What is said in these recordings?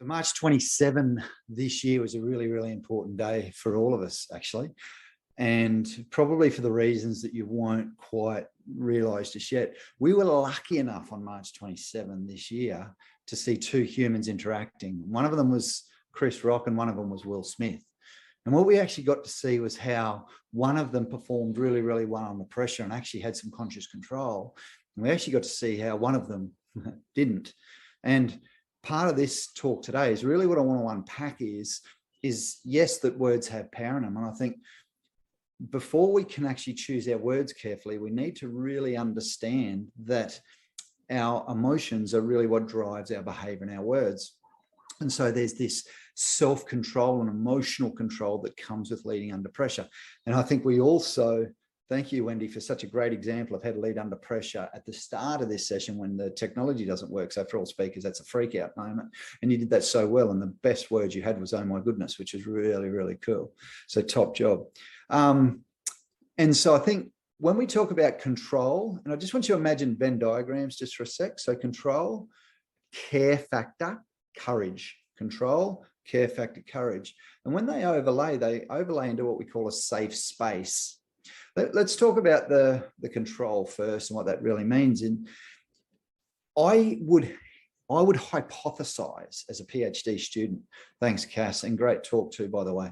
March 27 this year was a really, really important day for all of us, actually. And probably for the reasons that you won't quite realise just yet. We were lucky enough on March 27 this year to see two humans interacting. One of them was Chris Rock and one of them was Will Smith. And what we actually got to see was how one of them performed really, really well under pressure and actually had some conscious control. And we actually got to see how one of them didn't. And part of this talk today is really what I want to unpack is yes, that words have power in them. And I think before we can actually choose our words carefully, we need to really understand that our emotions are really what drives our behavior and our words. And so there's this self-control and emotional control that comes with leading under pressure. And I think we also, thank you, Wendy, for such a great example of how to lead under pressure at the start of this session when the technology doesn't work. So for all speakers, that's a freak out moment. And you did that so well. And the best words you had was, oh my goodness, which is really, really cool. So top job. And so I think when we talk about control, and I just want you to imagine Venn diagrams just for a sec. So control, care factor, courage. Control, care factor, courage. And when they overlay into what we call a safe space. Let's talk about the control first and what that really means. And I would hypothesize as a PhD student, thanks Cass, and great talk too, by the way.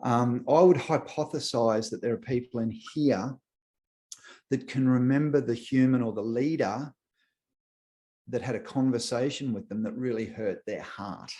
I would hypothesize that there are people in here that can remember the human or the leader that had a conversation with them that really hurt their heart.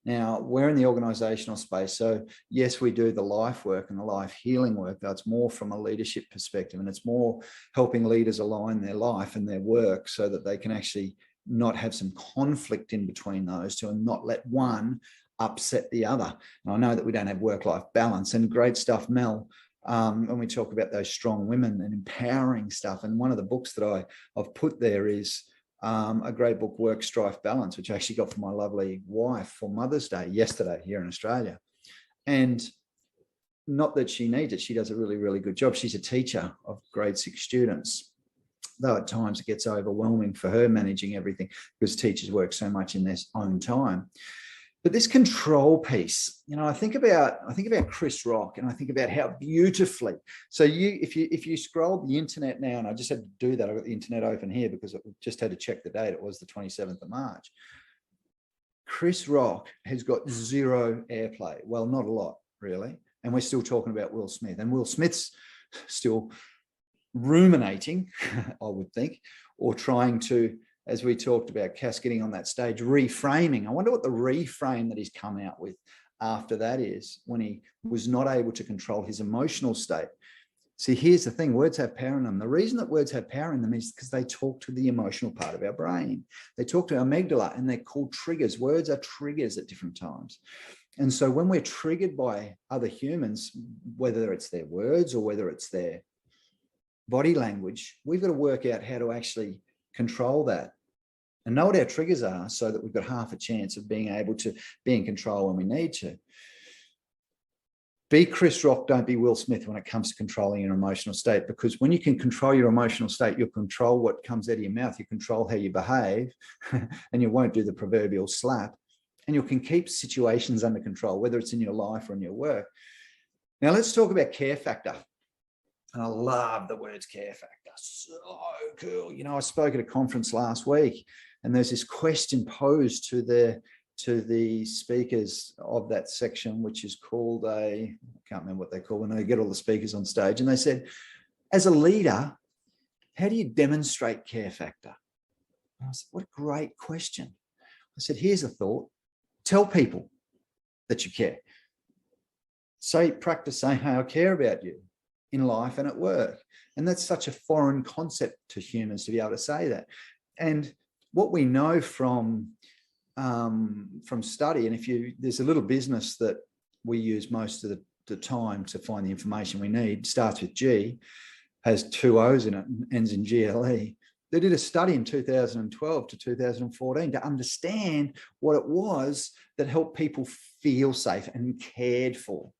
Now, we're in the organizational space. So yes, we do the life work and the life healing work. That's more from a leadership perspective. And it's more helping leaders align their life and their work so that they can actually not have some conflict in between those two and not let one upset the other. And I know that we don't have work-life balance, and great stuff, Mel, when we talk about those strong women and empowering stuff. And one of the books that I've put there is a great book, Work, Strife, Balance, which I actually got for my lovely wife for Mother's Day yesterday here in Australia. And not that she needs it, she does a really, really good job. She's a teacher of grade 6 students, though at times it gets overwhelming for her managing everything because teachers work so much in their own time. But this control piece, you know, I think about Chris Rock, and I think about how beautifully. So if you scroll the internet now, and I just had to do that. I got the internet open here because I just had to check the date. It was the 27th of March. Chris Rock has got zero airplay. Well, not a lot really. And we're still talking about Will Smith, and Will Smith's still ruminating, I would think, or trying to, as we talked about, Cass getting on that stage, reframing. I wonder what the reframe that he's come out with after that is, when he was not able to control his emotional state. See, here's the thing, words have power in them. The reason that words have power in them is because they talk to the emotional part of our brain. They talk to our amygdala, and they're called triggers. Words are triggers at different times. And so when we're triggered by other humans, whether it's their words or whether it's their body language, we've got to work out how to actually control that and know what our triggers are so that we've got half a chance of being able to be in control when we need to. Be Chris Rock, don't be Will Smith when it comes to controlling your emotional state, because when you can control your emotional state, you'll control what comes out of your mouth, you control how you behave, and you won't do the proverbial slap, and you can keep situations under control, whether it's in your life or in your work. Now let's talk about care factor. And I love the words care factor. So cool. You know, I spoke at a conference last week, and there's this question posed to the speakers of that section, which is called I can't remember what they call when they get all the speakers on stage. And they said, as a leader, how do you demonstrate care factor? And I said, what a great question. I said, here's a thought. Tell people that you care. Practice saying, hey, I care about you in life and at work. And that's such a foreign concept to humans to be able to say that. And what we know from study, and there's a little business that we use most of the time to find the information we need, starts with G, has 2 O's in it, and ends in GLE. They did a study in 2012 to 2014 to understand what it was that helped people feel safe and cared for.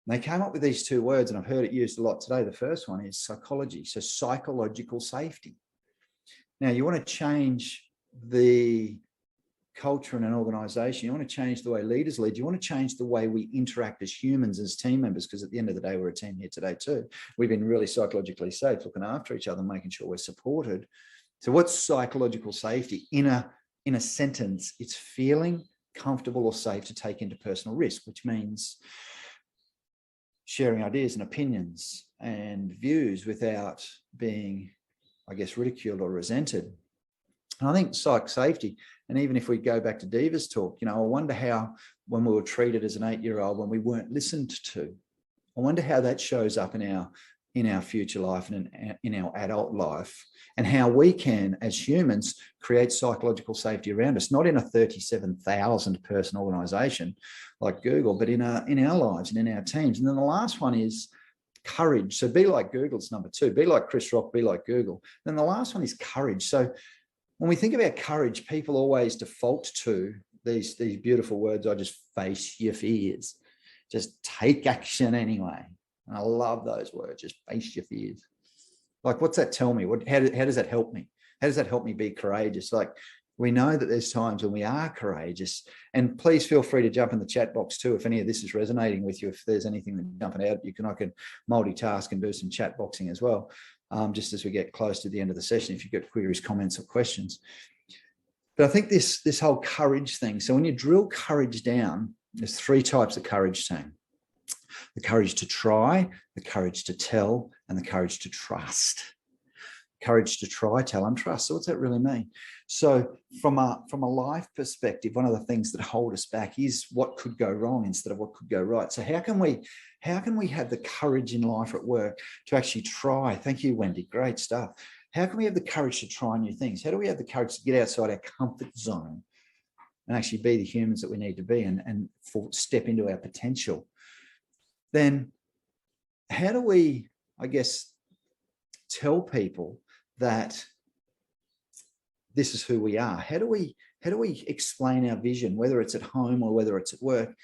And they came up with these 2 words, and I've heard it used a lot today. The first one is psychology, so psychological safety. Now, you want to change the culture in an organization, you want to change the way leaders lead, you want to change the way we interact as humans, as team members, because at the end of the day, we're a team here today too. We've been really psychologically safe, looking after each other, making sure we're supported. So what's psychological safety? In a sentence, it's feeling comfortable or safe to take into personal risk, which means sharing ideas and opinions and views without being, I guess, ridiculed or resented. And I think psych safety, and even if we go back to Deva's talk, I wonder how, when we were treated as an 8-year-old, when we weren't listened to, I wonder how that shows up in our future life and in our adult life, and how we can, as humans, create psychological safety around us, not in a 37,000 person organization like Google, but in our lives and in our teams. And then the last one is courage. So be like Google's number 2, be like Chris Rock, be like Google. Then the last one is courage. So when we think about courage, people always default to these beautiful words. I just face your fears, just take action anyway. And I love those words, just face your fears. Like, what's that tell me? How does that help me? How does that help me be courageous? Like, we know that there's times when we are courageous, and please feel free to jump in the chat box too. If any of this is resonating with you, if there's anything that's jumping out, I can multitask and do some chat boxing as well. Just as we get close to the end of the session, if you've got queries, comments or questions. But I think this whole courage thing. So when you drill courage down, there's 3 types of courage, team. The courage to try, the courage to tell, and the courage to trust. Courage to try, tell, and trust. So what's that really mean? So from a life perspective, one of the things that hold us back is what could go wrong instead of what could go right. So how can we have the courage in life at work to actually try? Thank you, Wendy. Great stuff. How can we have the courage to try new things? How do we have the courage to get outside our comfort zone and actually be the humans that we need to be and step into our potential? Then how do we, I guess, tell people that this is who we are? How do we explain our vision, whether it's at home or whether it's at work?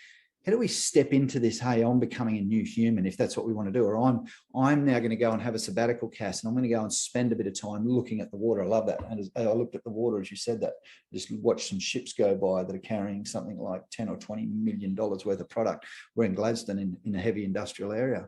How do we step into this, hey, I'm becoming a new human, if that's what we want to do, or I'm now going to go and have a sabbatical, Cass, and I'm going to go and spend a bit of time looking at the water. I love that. And I looked at the water as you said that, just watched some ships go by that are carrying something like $10 or $20 million worth of product. We're in Gladstone in a heavy industrial area.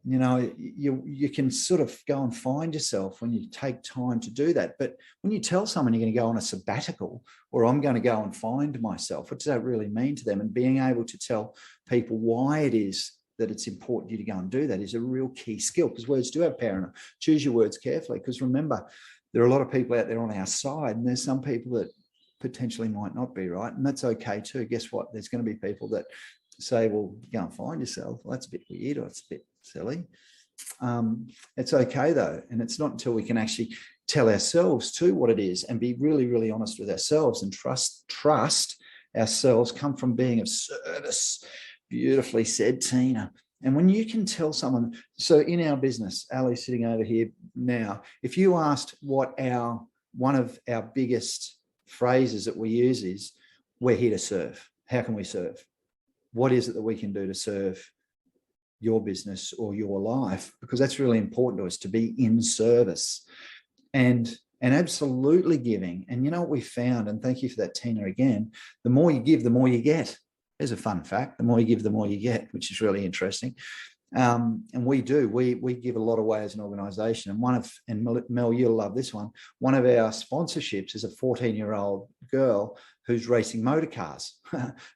You can sort of go and find yourself when you take time to do that. But when you tell someone you're going to go on a sabbatical, or I'm going to go and find myself, what does that really mean to them? And being able to tell people why it is that it's important for you to go and do that is a real key skill, because words do have power. Choose your words carefully, because remember, there are a lot of people out there on our side, and there's some people that potentially might not be right. And that's okay too. Guess what? There's going to be people that say, well, go and find yourself. Well, that's a bit weird, or it's a bit silly. It's okay though. And it's not until we can actually tell ourselves too what it is and be really, really honest with ourselves and trust ourselves, come from being of service. Beautifully said, Tina. And when you can tell someone, so in our business, Ali's sitting over here now, if you asked what one of our biggest phrases that we use is, we're here to serve. How can we serve? What is it that we can do to serve your business or your life? Because that's really important to us, to be in service and absolutely giving. And you know what we found, and thank you for that, Tina, again, the more you give, the more you get. There's a fun fact. The more you give, the more you get, which is really interesting. And we give a lot away as an organization. And Mel, you'll love this one. One of our sponsorships is a 14-year-old girl who's racing motor cars.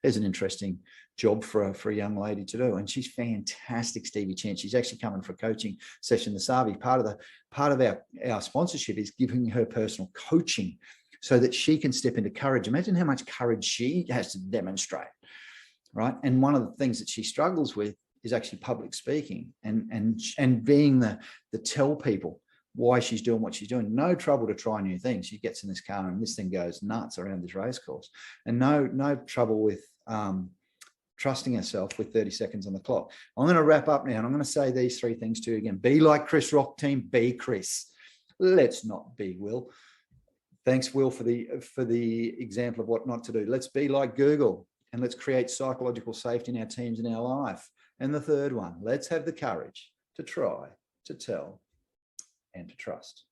There's an interesting job for a young lady to do. And she's fantastic, Stevie Chen. She's actually coming for a coaching session this Avi. Part of our sponsorship is giving her personal coaching so that she can step into courage. Imagine how much courage she has to demonstrate, right? And one of the things that she struggles with is actually public speaking and being the tell people why she's doing what she's doing. No trouble to try new things. She gets in this car and this thing goes nuts around this race course. And no trouble with trusting herself with 30 seconds on the clock. I'm going to wrap up now, and I'm going to say these 3 things to you again. Be like Chris Rock, team. Be Chris. Let's not be Will. Thanks, Will, for the example of what not to do. Let's be like Google, and let's create psychological safety in our teams and our life. And the third one, let's have the courage to try, to tell, and to trust.